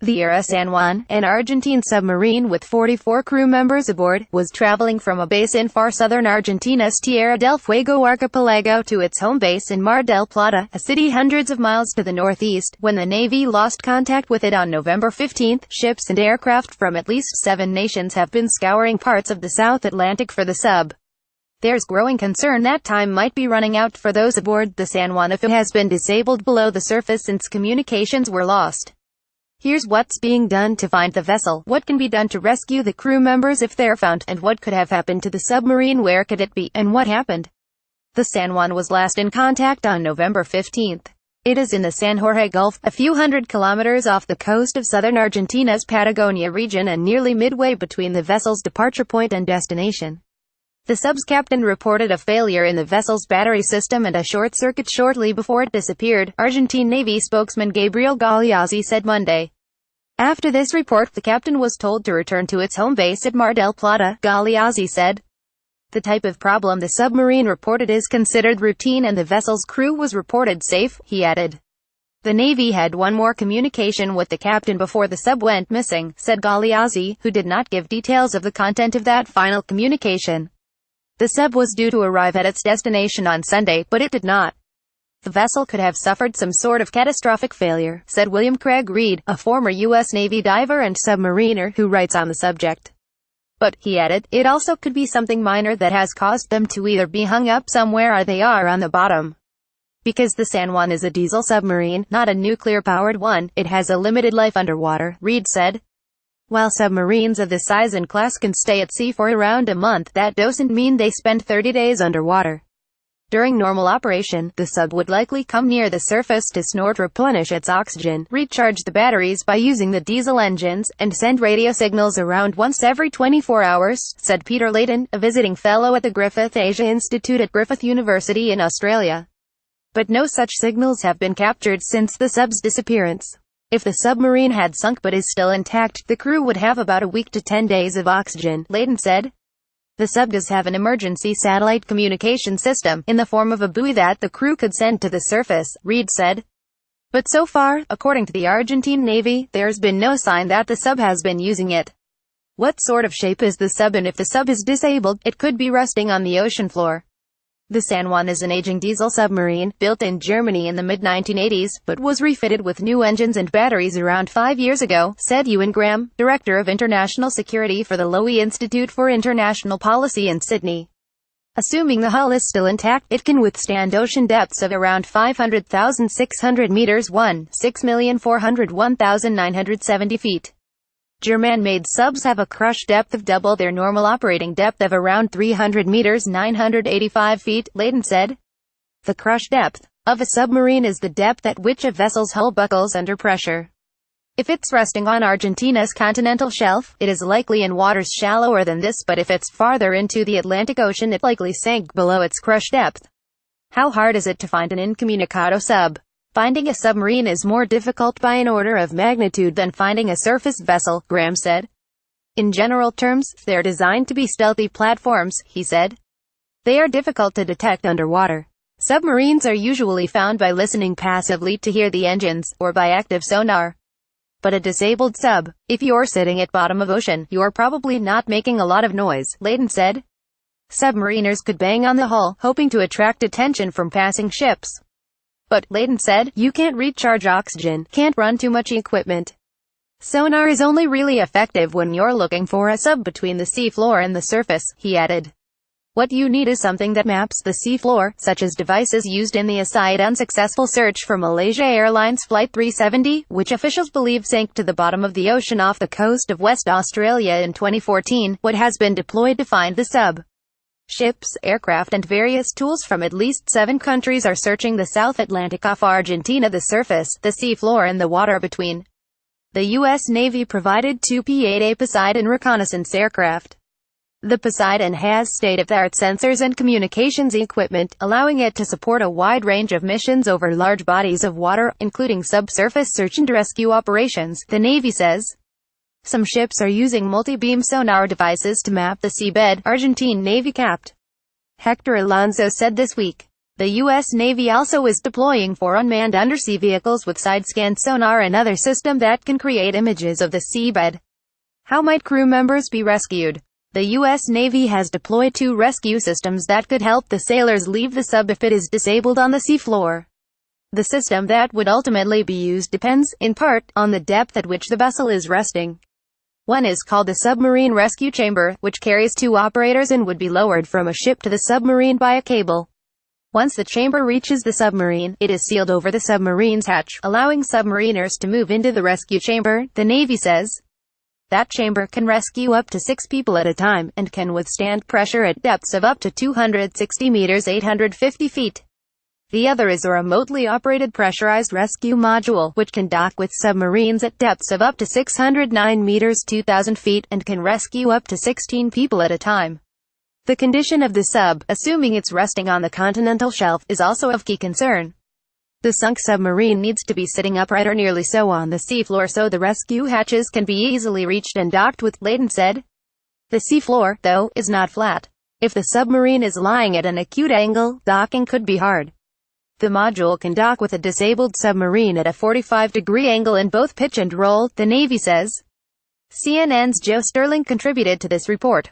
The ARA San Juan, an Argentine submarine with 44 crew members aboard, was traveling from a base in far southern Argentina's Tierra del Fuego archipelago to its home base in Mar del Plata, a city hundreds of miles to the northeast, when the Navy lost contact with it on November 15. Ships and aircraft from at least 7 nations have been scouring parts of the South Atlantic for the sub. There's growing concern that time might be running out for those aboard the San Juan if it has been disabled below the surface since communications were lost. Here's what's being done to find the vessel, what can be done to rescue the crew members if they're found, and what could have happened to the submarine, where could it be, and what happened. The San Juan was last in contact on November 15. It is in the San Jorge Gulf, a few hundred kilometers off the coast of southern Argentina's Patagonia region and nearly midway between the vessel's departure point and destination. The sub's captain reported a failure in the vessel's battery system and a short circuit shortly before it disappeared, Argentine Navy spokesman Gabriel Galeazzi said Monday. After this report, the captain was told to return to its home base at Mar del Plata, Galeazzi said. The type of problem the submarine reported is considered routine and the vessel's crew was reported safe, he added. The Navy had one more communication with the captain before the sub went missing, said Galeazzi, who did not give details of the content of that final communication. The sub was due to arrive at its destination on Sunday, but it did not. The vessel could have suffered some sort of catastrophic failure, said William Craig Reed, a former U.S. Navy diver and submariner who writes on the subject. But, he added, it also could be something minor that has caused them to either be hung up somewhere or they are on the bottom. Because the San Juan is a diesel submarine, not a nuclear-powered one, it has a limited life underwater, Reed said. While submarines of this size and class can stay at sea for around a month, that doesn't mean they spend 30 days underwater. During normal operation, the sub would likely come near the surface to snort, replenish its oxygen, recharge the batteries by using the diesel engines, and send radio signals around once every 24 hours, said Peter Layton, a visiting fellow at the Griffith Asia Institute at Griffith University in Australia. But no such signals have been captured since the sub's disappearance. If the submarine had sunk but is still intact, the crew would have about a week to 10 days of oxygen, Layton said. The sub does have an emergency satellite communication system, in the form of a buoy that the crew could send to the surface, Reed said. But so far, according to the Argentine Navy, there's been no sign that the sub has been using it. What sort of shape is the sub, and if the sub is disabled, it could be rusting on the ocean floor. The San Juan is an aging diesel submarine, built in Germany in the mid-1980s, but was refitted with new engines and batteries around 5 years ago, said Ewan Graham, Director of International Security for the Lowy Institute for International Policy in Sydney. Assuming the hull is still intact, it can withstand ocean depths of around 500,600 meters, 6,401,970 feet. German-made subs have a crush depth of double their normal operating depth of around 300 meters 985 feet, Layton said. The crush depth of a submarine is the depth at which a vessel's hull buckles under pressure. If it's resting on Argentina's continental shelf, it is likely in waters shallower than this, but if it's farther into the Atlantic Ocean it likely sank below its crush depth. How hard is it to find an incommunicado sub? Finding a submarine is more difficult by an order of magnitude than finding a surface vessel, Graham said. In general terms, they're designed to be stealthy platforms, he said. They are difficult to detect underwater. Submarines are usually found by listening passively to hear the engines, or by active sonar. But a disabled sub, if you're sitting at bottom of ocean, you're probably not making a lot of noise, Layton said. Submariners could bang on the hull, hoping to attract attention from passing ships. But, Layton said, you can't recharge oxygen, can't run too much equipment. Sonar is only really effective when you're looking for a sub between the seafloor and the surface, he added. What you need is something that maps the seafloor, such as devices used in the aside unsuccessful search for Malaysia Airlines Flight 370, which officials believe sank to the bottom of the ocean off the coast of West Australia in 2014, what has been deployed to find the sub. Ships, aircraft and various tools from at least 7 countries are searching the South Atlantic off Argentina, the surface, the seafloor and the water between. The U.S. Navy provided 2 P-8A Poseidon reconnaissance aircraft. The Poseidon has state-of-the-art sensors and communications equipment, allowing it to support a wide range of missions over large bodies of water, including subsurface search and rescue operations, the Navy says. Some ships are using multi-beam sonar devices to map the seabed, Argentine Navy Capt. Hector Alonso said this week. The U.S. Navy also is deploying 4 unmanned undersea vehicles with side-scan sonar and other system that can create images of the seabed. How might crew members be rescued? The U.S. Navy has deployed 2 rescue systems that could help the sailors leave the sub if it is disabled on the seafloor. The system that would ultimately be used depends, in part, on the depth at which the vessel is resting. One is called the submarine rescue chamber, which carries 2 operators and would be lowered from a ship to the submarine by a cable. Once the chamber reaches the submarine, it is sealed over the submarine's hatch, allowing submariners to move into the rescue chamber. The Navy says that chamber can rescue up to 6 people at a time, and can withstand pressure at depths of up to 260 meters 850 feet. The other is a remotely operated pressurized rescue module, which can dock with submarines at depths of up to 609 meters 2,000 feet, and can rescue up to 16 people at a time. The condition of the sub, assuming it's resting on the continental shelf, is also of key concern. The sunk submarine needs to be sitting upright or nearly so on the seafloor so the rescue hatches can be easily reached and docked with, Layton said. The seafloor, though, is not flat. If the submarine is lying at an acute angle, docking could be hard. The module can dock with a disabled submarine at a 45-degree angle in both pitch and roll, the Navy says. CNN's Joe Sterling contributed to this report.